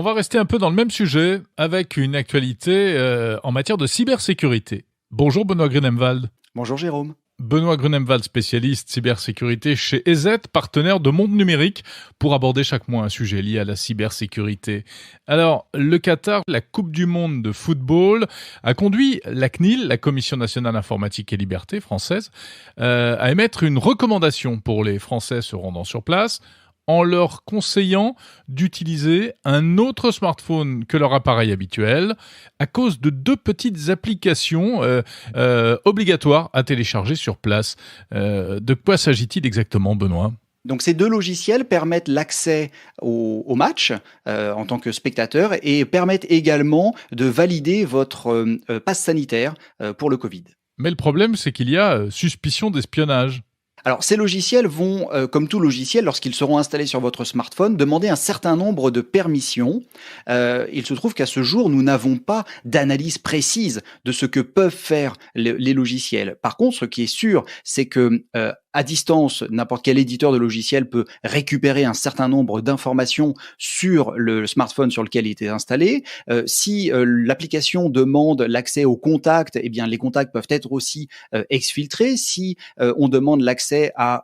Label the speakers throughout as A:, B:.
A: On va rester un peu dans le même sujet avec une actualité en matière de cybersécurité. Bonjour Benoît Grunemwald.
B: Bonjour Jérôme.
A: Benoît Grunemwald, spécialiste cybersécurité chez EZ, partenaire de Monde Numérique, pour aborder chaque mois un sujet lié à la cybersécurité. Alors, le Qatar, la Coupe du Monde de football, a conduit la CNIL, la Commission nationale informatique et liberté française, à émettre une recommandation pour les Français se rendant sur place, en leur conseillant d'utiliser un autre smartphone que leur appareil habituel à cause de 2 petites applications obligatoires à télécharger sur place. De quoi s'agit-il exactement, Benoît ?
B: Donc ces 2 logiciels permettent l'accès au match en tant que spectateur et permettent également de valider votre passe sanitaire pour le Covid.
A: Mais le problème, c'est qu'il y a suspicion d'espionnage.
B: Alors, ces logiciels vont, comme tout logiciel, lorsqu'ils seront installés sur votre smartphone, demander un certain nombre de permissions. Il se trouve qu'à ce jour, nous n'avons pas d'analyse précise de ce que peuvent faire les logiciels. Par contre, ce qui est sûr, c'est que à distance, n'importe quel éditeur de logiciel peut récupérer un certain nombre d'informations sur le smartphone sur lequel il était installé. Si l'application demande l'accès aux contacts, eh bien les contacts peuvent être aussi exfiltrés. Si on demande l'accès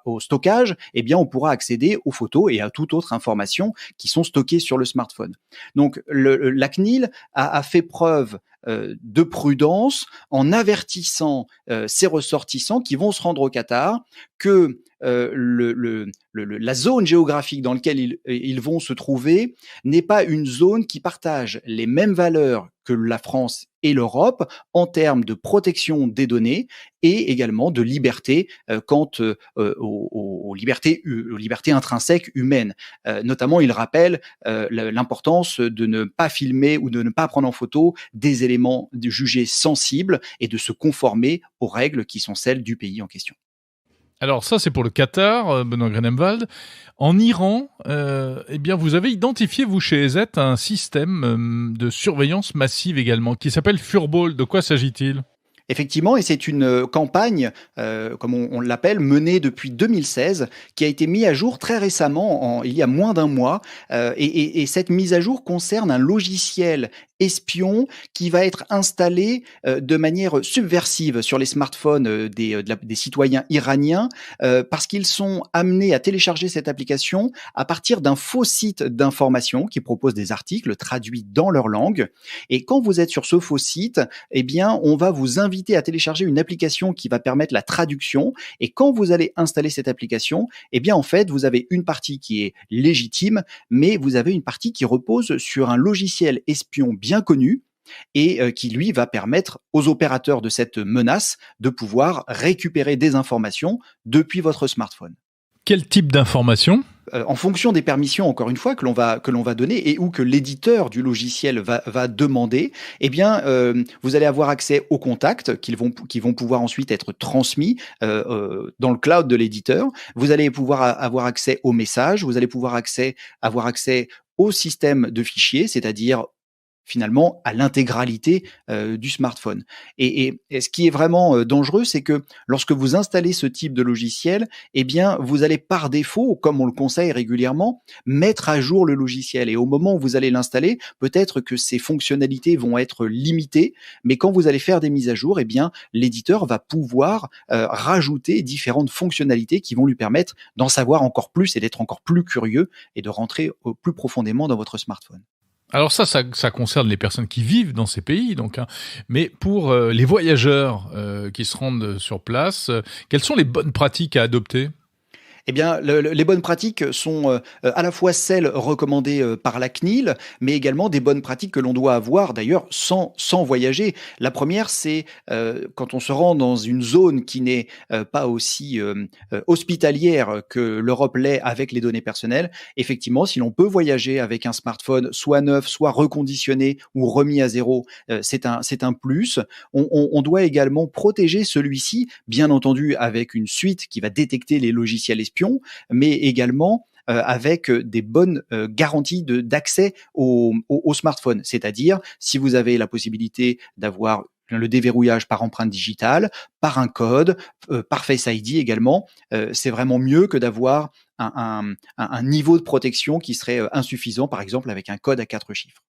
B: au stockage, eh bien on pourra accéder aux photos et à toute autre information qui sont stockées sur le smartphone. Donc la CNIL a fait preuve de prudence en avertissant ses ressortissants qui vont se rendre au Qatar que la zone géographique dans laquelle ils vont se trouver n'est pas une zone qui partage les mêmes valeurs que la France et l'Europe en termes de protection des données et également de liberté quant aux libertés intrinsèques humaines. Notamment, il rappelle l'importance de ne pas filmer ou de ne pas prendre en photo des éléments jugés sensibles et de se conformer aux règles qui sont celles du pays en question.
A: Alors ça, c'est pour le Qatar, Benoît Grunemwald. En Iran, eh bien, vous avez identifié, vous, chez EZ, un système de surveillance massive également, qui s'appelle Furball. De quoi s'agit-il ?
B: Effectivement, et c'est une campagne, comme on l'appelle, menée depuis 2016, qui a été mise à jour très récemment, il y a moins d'un mois. Et cette mise à jour concerne un logiciel espion qui va être installé de manière subversive sur les smartphones des citoyens iraniens parce qu'ils sont amenés à télécharger cette application à partir d'un faux site d'information qui propose des articles traduits dans leur langue. Et quand vous êtes sur ce faux site, eh bien, on va vous inviter à télécharger une application qui va permettre la traduction. Et quand vous allez installer cette application, eh bien, en fait, vous avez une partie qui est légitime, mais vous avez une partie qui repose sur un logiciel espion bien connu et qui, lui, va permettre aux opérateurs de cette menace de pouvoir récupérer des informations depuis votre smartphone.
A: Quel type d'informations ?
B: En fonction des permissions, encore une fois, que l'on va donner et ou que l'éditeur du logiciel va demander, eh bien, vous allez avoir accès aux contacts qui vont pouvoir ensuite être transmis dans le cloud de l'éditeur. Vous allez pouvoir avoir accès aux messages, vous allez pouvoir avoir accès au système de fichiers, c'est-à-dire finalement à l'intégralité du smartphone. Et ce qui est vraiment dangereux, c'est que lorsque vous installez ce type de logiciel, eh bien, vous allez par défaut, comme on le conseille régulièrement, mettre à jour le logiciel. Et au moment où vous allez l'installer, peut-être que ses fonctionnalités vont être limitées, mais quand vous allez faire des mises à jour, eh bien, l'éditeur va pouvoir rajouter différentes fonctionnalités qui vont lui permettre d'en savoir encore plus et d'être encore plus curieux et de rentrer plus profondément dans votre smartphone.
A: Alors ça concerne les personnes qui vivent dans ces pays, donc. Hein. Mais pour les voyageurs qui se rendent sur place, quelles sont les bonnes pratiques à adopter ?
B: Eh bien, les bonnes pratiques sont à la fois celles recommandées par la CNIL, mais également des bonnes pratiques que l'on doit avoir d'ailleurs sans voyager. La première, c'est quand on se rend dans une zone qui n'est pas aussi hospitalière que l'Europe l'est avec les données personnelles. Effectivement, si l'on peut voyager avec un smartphone soit neuf, soit reconditionné ou remis à zéro, c'est un plus. On doit également protéger celui-ci, bien entendu avec une suite qui va détecter les logiciels espions, mais également avec des bonnes garanties d'accès au smartphone. C'est-à-dire, si vous avez la possibilité d'avoir le déverrouillage par empreinte digitale, par un code, par Face ID également, c'est vraiment mieux que d'avoir un niveau de protection qui serait insuffisant, par exemple avec un code à 4 chiffres.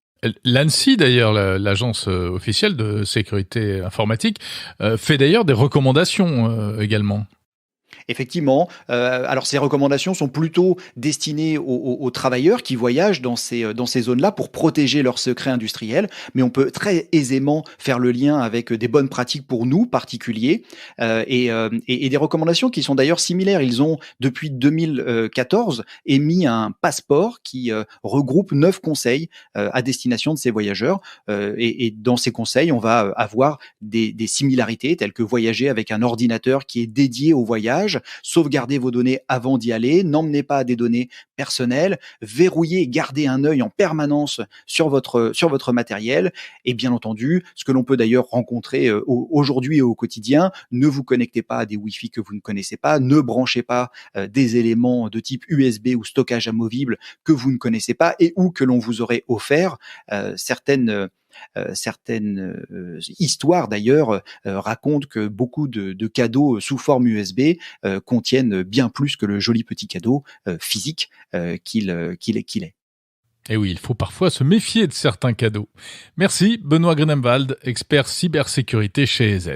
A: L'ANSSI, d'ailleurs, l'agence officielle de sécurité informatique, fait d'ailleurs des recommandations également.
B: Effectivement, alors ces recommandations sont plutôt destinées aux travailleurs qui voyagent dans ces zones-là pour protéger leurs secrets industriels, mais on peut très aisément faire le lien avec des bonnes pratiques pour nous, particuliers, et des recommandations qui sont d'ailleurs similaires. Ils ont, depuis 2014, émis un passeport qui regroupe 9 conseils à destination de ces voyageurs. Et dans ces conseils, on va avoir des similarités telles que voyager avec un ordinateur qui est dédié au voyage, sauvegardez vos données avant d'y aller, n'emmenez pas des données personnelles, verrouillez et gardez un œil en permanence sur votre matériel. Et bien entendu, ce que l'on peut d'ailleurs rencontrer aujourd'hui et au quotidien, ne vous connectez pas à des Wi-Fi que vous ne connaissez pas, ne branchez pas des éléments de type USB ou stockage amovible que vous ne connaissez pas et ou que l'on vous aurait offert. Certaines histoires d'ailleurs racontent que beaucoup de cadeaux sous forme USB contiennent bien plus que le joli petit cadeau physique qu'il est.
A: Et oui, il faut parfois se méfier de certains cadeaux. Merci Benoît Grunemwald, expert cybersécurité chez EZ.